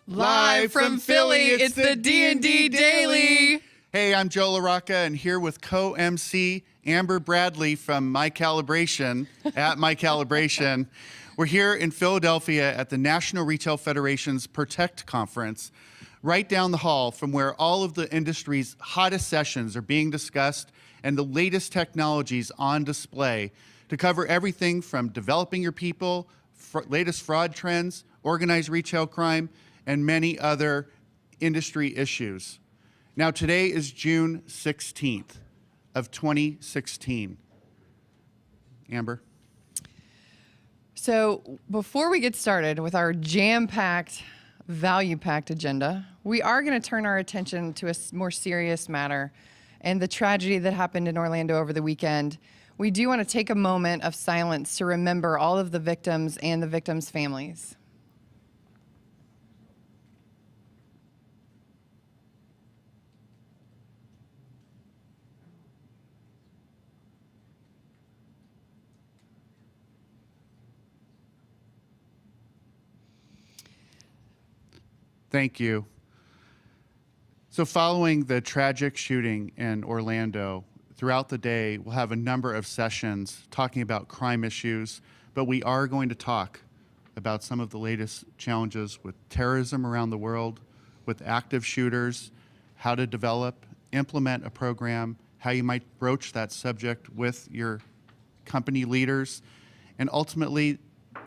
Live from Philly, it's the D&D Daily. Hey, I'm Joe LaRocca, and here with co-MC Amber Bradley from My Calibration, at My Calibration. We're here in Philadelphia at the National Retail Federation's Protect Conference, right down the hall from where all of the industry's hottest sessions are being discussed and the latest technologies on display to cover everything from developing your people, latest fraud trends, organized retail crime, and many other industry issues. Now, today is June 16th of 2016. Amber? So before we get started with our jam-packed, value-packed agenda, we are going to turn our attention to a more serious matter and the tragedy that happened in Orlando over the weekend. We do want to take a moment of silence to remember all of the victims and the victims' families. Thank you. So following the tragic shooting in Orlando, throughout the day, we'll have a number of sessions talking about crime issues, but we are going to talk about some of the latest challenges with terrorism around the world, with active shooters, how to develop, implement a program, how you might broach that subject with your company leaders, and ultimately,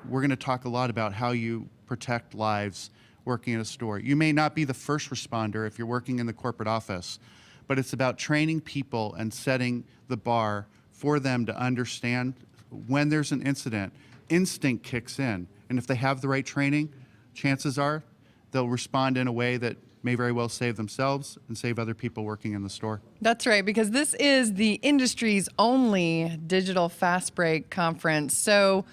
we're going to talk a lot about how you protect lives working in a store. You may not be the first responder if you're working in the corporate office, but it's about training people and setting the bar for them to understand when there's an incident, instinct kicks in. And if they have the right training, chances are they'll respond in a way that may very well save themselves and save other people working in the store. That's right, because this is the industry's only digital fast break conference. So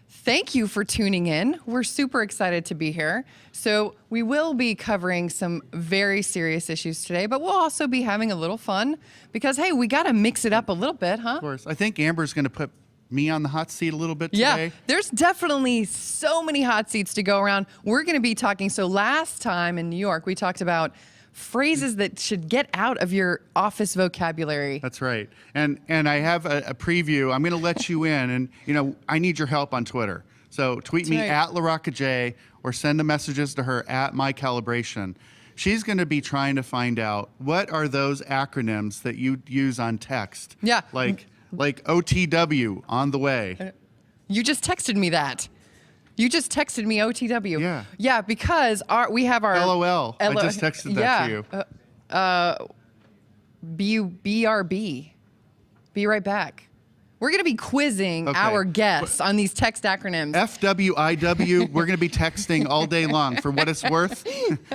thank you for tuning in. We're super excited to be here. So we will be covering some very serious issues today, but we'll also be having a little fun because, hey, we got to mix it up a little bit, huh? Of course. I think Amber's going to put me on the hot seat a little bit today. Yeah, there's definitely so many hot seats to go around. We're going to be talking. So last time in New York, we talked about phrases that should get out of your office vocabulary. That's right. And I have a preview. I'm going to let you in, and I need your help on Twitter. So tweet me at LaRoccaJ or send the messages to her at My Calibration. She's going to be trying to find out what are those acronyms that you use on text. Yeah. Like OTW, on the way. You just texted me that. You just texted me OTW. Yeah. Yeah, because we have our LOL. I just texted that to you. BRB. Be right back. We're going to be quizzing our guests on these text acronyms. FWIW, we're going to be texting all day long. For what it's worth,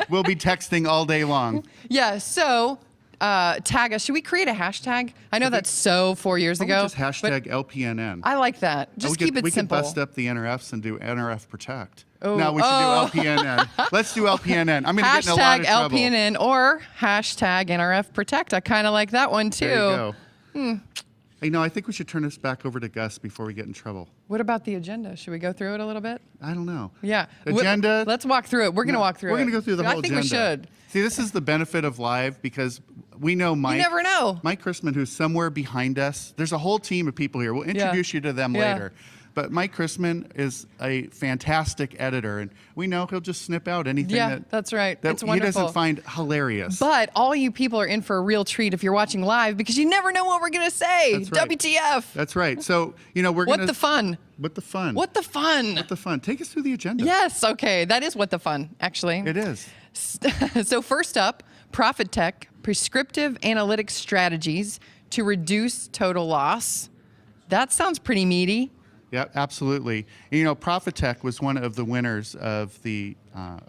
we'll be texting all day long. Yeah, so tag us. Should we create a hashtag? I know that's so 4 years ago. Just hashtag LPNN. I like that. Just keep it simple. We could bust up the NRFs and do NRF Protect. Oh. No, we should do LPNN. Let's do LPNN. I'm going to get in a lot of trouble. Hashtag LPNN or hashtag NRF Protect. I kind of like that one too. There you go. I think we should turn this back over to Gus before we get in trouble. What about the agenda? Should we go through it a little bit? I don't know. Yeah. Agenda. Let's walk through it. We're going to walk through it. We're going to go through the whole agenda. I think we should. See, this is the benefit of live because we know Mike. You never know. Mike Chrisman, who's somewhere behind us. There's a whole team of people here. We'll introduce you to them later. But Mike Chrisman is a fantastic editor, and we know he'll just snip out anything that's right. that it's he wonderful. doesn't find hilarious. But all you people are in for a real treat if you're watching live because you never know what we're going to say. That's right. WTF. That's right. So, we're going to... What the fun? What the fun? What the fun? What the fun? Take us through the agenda. Yes, okay. That is what the fun, actually. It is. So first up, Profit Tech, prescriptive analytics strategies to reduce total loss. That sounds pretty meaty. Yeah, absolutely. Profit Tech was one of the winners of a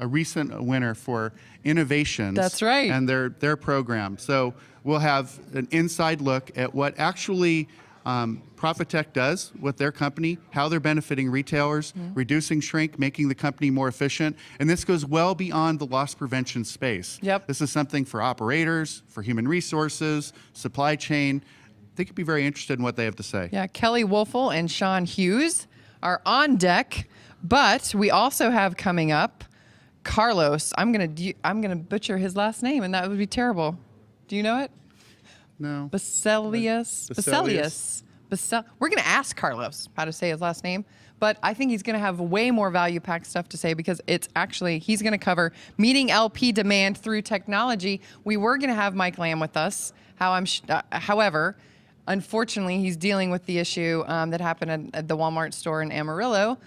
recent winner for innovations. That's right. And their program. So we'll have an inside look at what actually Profit Tech does with their company, how they're benefiting retailers, reducing shrink, making the company more efficient. And this goes well beyond the loss prevention space. Yep. This is something for operators, for human resources, supply chain. I think you'd be very interested in what they have to say. Yeah, Kelly Wolfel and Sean Hughes are on deck, but we also have coming up Carlos. I'm gonna butcher his last name, and that would be terrible. Do you know it? No. Baselius. We're going to ask Carlos how to say his last name, but I think he's going to have way more value-packed stuff to say because he's going to cover meeting LP demand through technology. We were going to have Mike Lamb with us. However, unfortunately, he's dealing with the issue that happened at the Walmart store in Amarillo.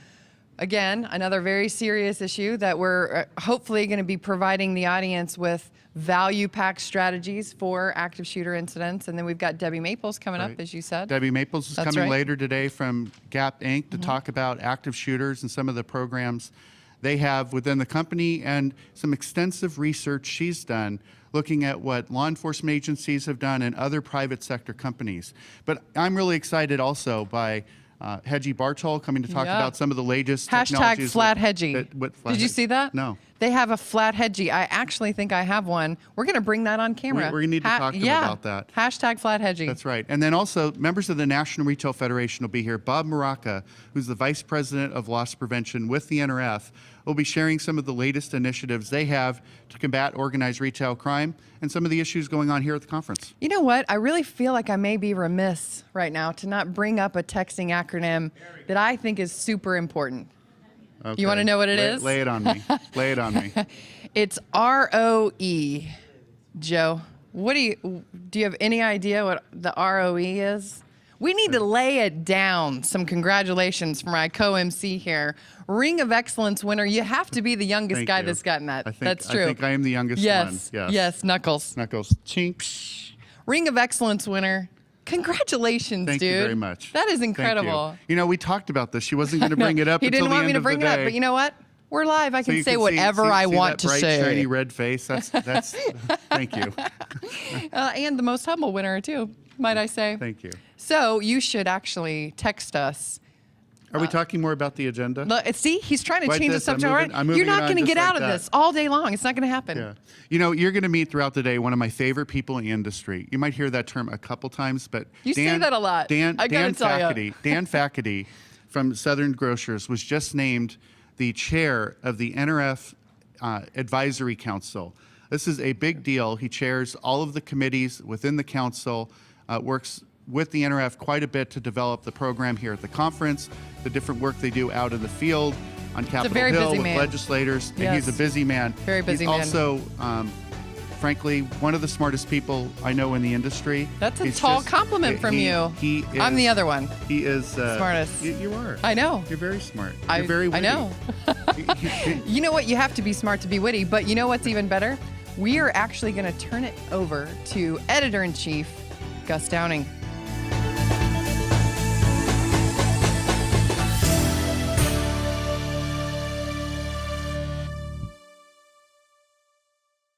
Again, another very serious issue that we're hopefully going to be providing the audience with value-packed strategies for active shooter incidents. And then we've got Debbie Maples coming up, as you said. Debbie Maples is That's coming right. later today from Gap Inc. to talk about active shooters and some of the programs they have within the company and some extensive research she's done looking at what law enforcement agencies have done and other private sector companies. But I'm really excited also by Hedgie Bartol coming to talk about some of the latest technologies. Flat Hedgie. Did you see that? No. They have a flat Hedgie. I actually think I have one. We're going to bring that on camera. We're going to need to talk to them about that. Hashtag flat Hedgie. That's right. And then also members of the National Retail Federation will be here. Bob LaRocca, who's the Vice President of Loss Prevention with the NRF, will be sharing some of the latest initiatives they have to combat organized retail crime and some of the issues going on here at the conference. You know what? I really feel like I may be remiss right now to not bring up a texting acronym that I think is super important. Okay. You want to know what it is? Lay it on me. Lay it on me. It's ROE. Joe, do you have any idea what the ROE is? We need to lay it down. Some congratulations for my co-MC here. Ring of Excellence winner. You have to be the youngest Thank guy you. that's gotten that. That's true. I think I am the youngest yes. one. Yes, Knuckles. Knuckles. Chink. Ring of Excellence winner. Congratulations, Thank dude. you very much. That is Thank incredible. you know, we talked about this. She wasn't going to bring it up He until didn't the want me end to of bring the it up, day. but you know what? We're live. I So can you say can whatever see I that want to bright, say. shiny red face. That's thank you. And the most humble winner, too, might I say. Thank you. So you should actually text us. Are we talking more about the agenda? Look, see, he's trying to Like change the this, I'm subject moving- already. I'm moving You're not it on going to just get like out of that. this all day long. It's not going to happen. Yeah. You know, you're going to meet throughout the day one of my favorite people in the industry. You might hear that term a couple times, but You say that a lot. Dan I gotta tell ya. Dan Fackety from Southern Grocers was just named the chair of the NRF Advisory Council. This is a big deal. He chairs all of the committees within the council, works with the NRF quite a bit to develop the program here at the conference, the different work they do out in the field on Capitol very Hill busy with man. legislators. And Yes. he's a busy man. Very busy man. He's also, frankly, one of the smartest people I know in the industry. That's a He's tall compliment from you. He is, I'm the other one. He is Smartest. You are. I know. You're very smart. You're very witty. I know. You know what? You have to be smart to be witty, but you know what's even better? We are actually going to turn it over to Editor-in-Chief Gus Downing.